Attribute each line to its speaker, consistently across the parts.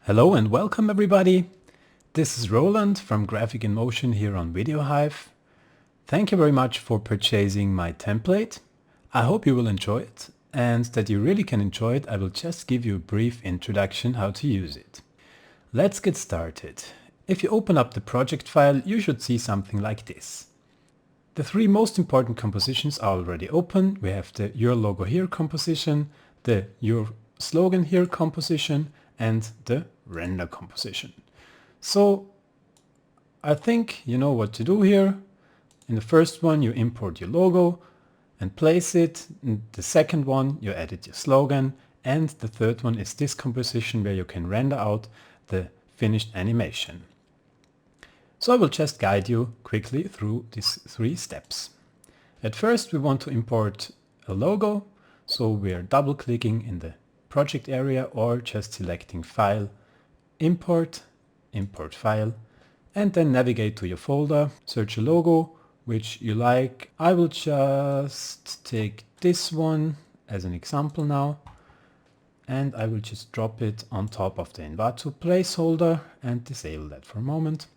Speaker 1: Hello and welcome everybody. This is Roland from Graphic in Motion here on VideoHive. Thank you very much for purchasing my template. I hope you will enjoy it, and that you really can enjoy it, I will just give you a brief introduction how to use it. Let's get started. If you open up the project file, you should see something like this. The three most important compositions are already open. We have the Your Logo Here composition, the Your Slogan Here composition, and the Render composition. So I think you know what to do here. In the first one you import your logo and place it. In the second one you edit your slogan, and the third one is this composition where you can render out the finished animation. So I will just guide you quickly through these three steps. At first we want to import a logo, so we are double clicking in the project area or just selecting File, Import, Import File, and then navigate to your folder, search a logo which you like. I will just take this one as an example now, and I will just drop it on top of the Envato placeholder and disable that for a moment.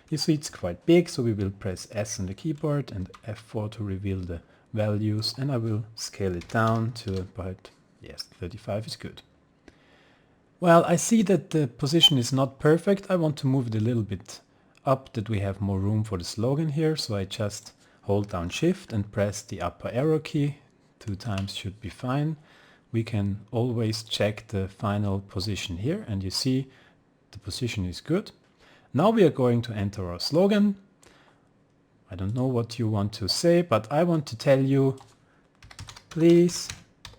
Speaker 1: You see it's quite big, so we will press S on the keyboard and F4 to reveal the values, and I will scale it down to about, yes, 35 is good. Well, I see that the position is not perfect. I want to move it a little bit up that we have more room for the slogan here, so I just hold down Shift and press the upper arrow key. 2 times should be fine. We can always check the final position here, and you see the position is good. Now we are going to enter our slogan. I don't know what you want to say, but I want to tell you, please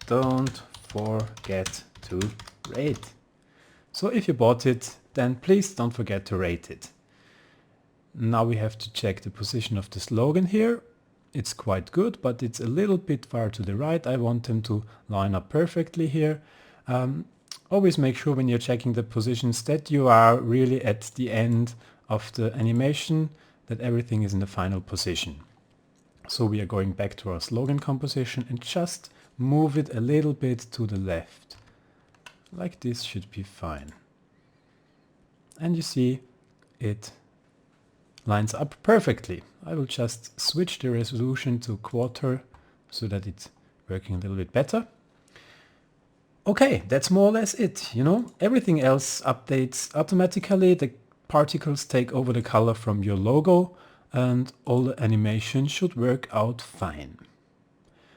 Speaker 1: don't forget to rate. So if you bought it, then please don't forget to rate it. Now we have to check the position of the slogan here. It's quite good, but it's a little bit far to the right. I want them to line up perfectly here. Always make sure when you're checking the positions that you are really at the end of the animation, that everything is in the final position. So we are going back to our slogan composition and just move it a little bit to the left. Like this should be fine. And you see it lines up perfectly. I will just switch the resolution to quarter so that it's working a little bit better. Okay, that's more or less it. Everything else updates automatically. The particles take over the color from your logo, and all the animation should work out fine.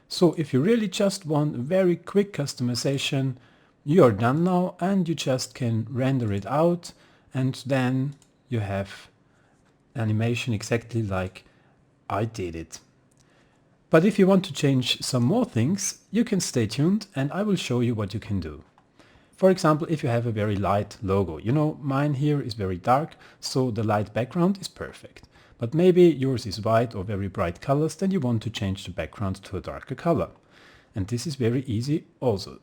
Speaker 1: So if you really just want a very quick customization, you are done now, and you just can render it out, and then you have animation exactly like I did it. But if you want to change some more things, you can stay tuned and I will show you what you can do. For example, if you have a very light logo, mine here is very dark, so the light background is perfect. But maybe yours is white or very bright colors, then you want to change the background to a darker color. And this is very easy also.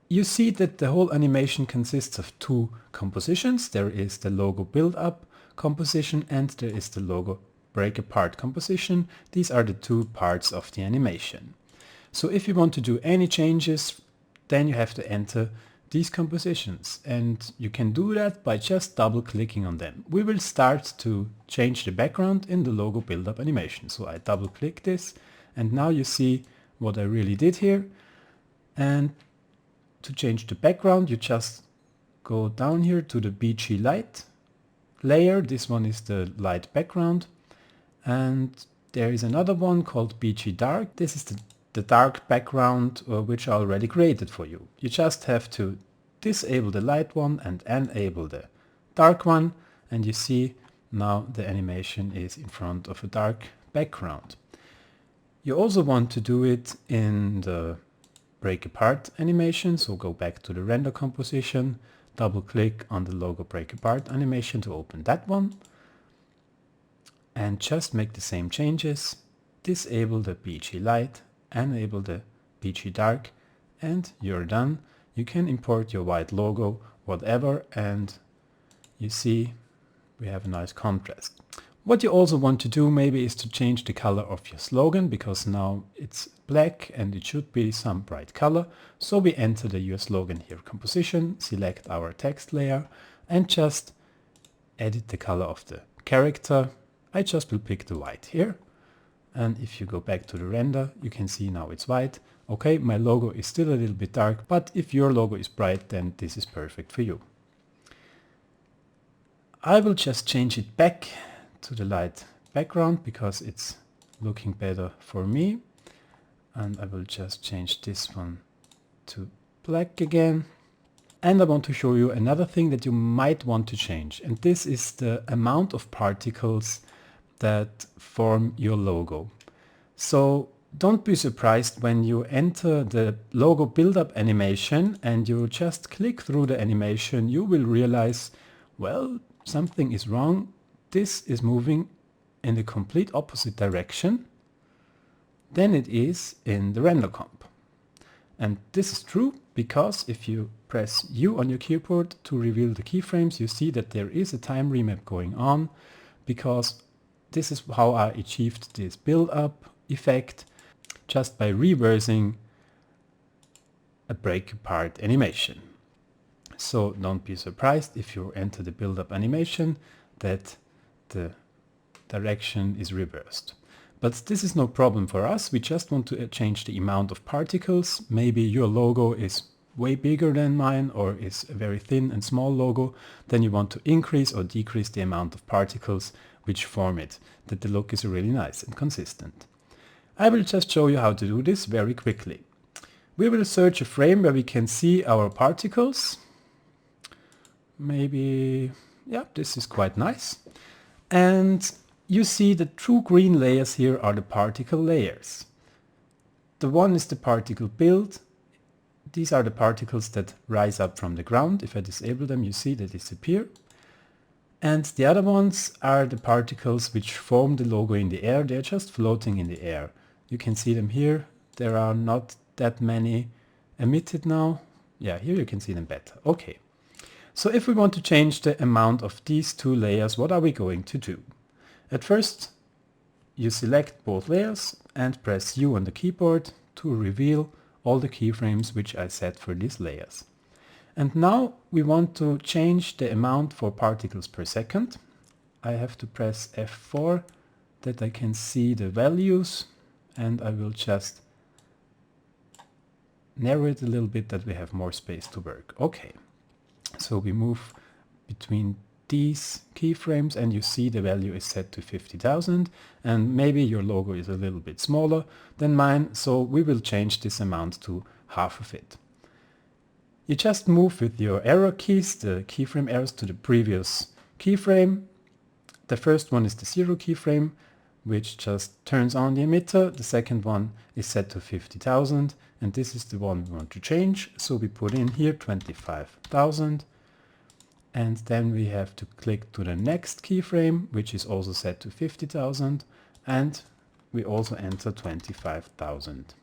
Speaker 1: You see that the whole animation consists of 2 compositions. There is the logo build-up composition and there is the logo break-apart composition. These are the 2 parts of the animation. So if you want to do any changes, then you have to enter these compositions, and you can do that by just double clicking on them. We will start to change the background in the logo build-up animation. So I double click this, and now you see what I really did here. And to change the background, you just go down here to the BG light layer. This one is the light background, and there is another one called BG dark. This is the dark background which I already created for you. You just have to disable the light one and enable the dark one, and you see now the animation is in front of a dark background. You also want to do it in the break-apart animation, so go back to the render composition, double click on the logo break-apart animation to open that one, and just make the same changes. Disable the BG light, enable the BG dark, and you're done. You can import your white logo, whatever, and you see we have a nice contrast. What you also want to do maybe is to change the color of your slogan, because now it's black and it should be some bright color. So we enter the your slogan here, composition, select our text layer and just edit the color of the character. I just will pick the white here. And if you go back to the render, you can see now it's white. Okay, my logo is still a little bit dark, but if your logo is bright, then this is perfect for you. I will just change it back to the light background because it's looking better for me. And I will just change this one to black again. And I want to show you another thing that you might want to change. And this is the amount of particles that form your logo. So don't be surprised when you enter the logo build-up animation and you just click through the animation, you will realize, well, something is wrong. This is moving in the complete opposite direction than it is in the render comp. And this is true because if you press U on your keyboard to reveal the keyframes, you see that there is a time remap going on, because this is how I achieved this build-up effect just by reversing a break apart animation. So don't be surprised if you enter the build-up animation that the direction is reversed. But this is no problem for us. We just want to change the amount of particles. Maybe your logo is way bigger than mine or is a very thin and small logo. Then you want to increase or decrease the amount of particles which form it, that the look is really nice and consistent. I will just show you how to do this very quickly. We will search a frame where we can see our particles. Maybe, yeah, this is quite nice. And you see the two green layers here are the particle layers. The one is the particle build. These are the particles that rise up from the ground. If I disable them, you see they disappear. And the other ones are the particles which form the logo in the air. They're just floating in the air. You can see them here. There are not that many emitted now. Yeah, here you can see them better. Okay. So if we want to change the amount of these two layers, what are we going to do? At first, you select both layers and press U on the keyboard to reveal all the keyframes which I set for these layers. And now we want to change the amount for particles per second. I have to press F4 that I can see the values, and I will just narrow it a little bit that we have more space to work. Okay, so we move between these keyframes and you see the value is set to 50,000, and maybe your logo is a little bit smaller than mine, so we will change this amount to half of it. You just move with your arrow keys, the keyframe arrows, to the previous keyframe. The first one is the 0 keyframe, which just turns on the emitter. The second one is set to 50,000, and this is the one we want to change. So we put in here 25,000, and then we have to click to the next keyframe, which is also set to 50,000, and we also enter 25,000.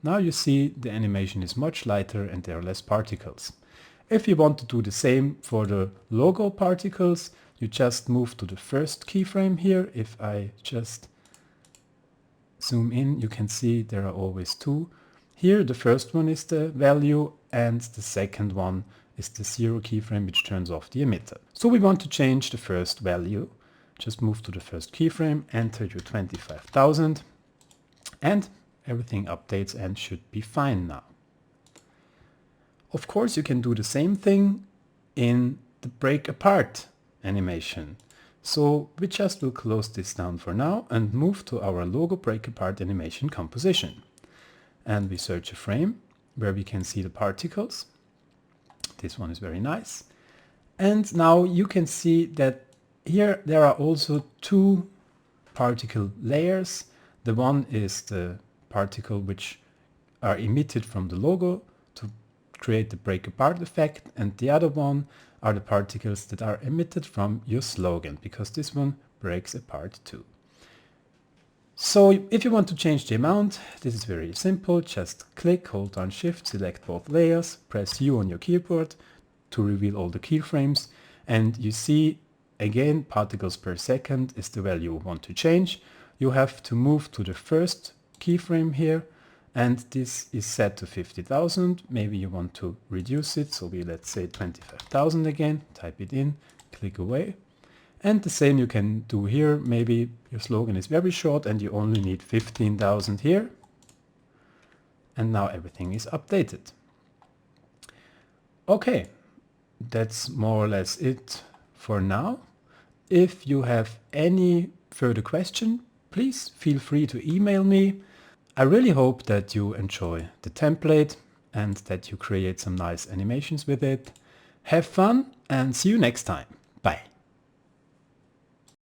Speaker 1: Now you see the animation is much lighter and there are less particles. If you want to do the same for the logo particles, you just move to the first keyframe here. If I just zoom in, you can see there are always two. Here the first one is the value and the second one is the 0 keyframe, which turns off the emitter. So we want to change the first value. Just move to the first keyframe, enter your 25,000, and everything updates and should be fine now. Of course, you can do the same thing in the break apart animation. So we just will close this down for now and move to our logo break apart animation composition. And we search a frame where we can see the particles. This one is very nice. And now you can see that here there are also two particle layers. The one is the particle which are emitted from the logo to create the break apart effect, and the other one are the particles that are emitted from your slogan, because this one breaks apart too. So if you want to change the amount, this is very simple. Just click, hold down Shift, select both layers, press U on your keyboard to reveal all the keyframes, and you see again, particles per second is the value you want to change. You have to move to the first keyframe here, and this is set to 50,000. Maybe you want to reduce it, so let's say 25,000 again, type it in, click away. And the same you can do here. Maybe your slogan is very short and you only need 15,000 here. And now everything is updated. Okay, that's more or less it for now. If you have any further question, please feel free to email me. I really hope that you enjoy the template and that you create some nice animations with it. Have fun and see you next time.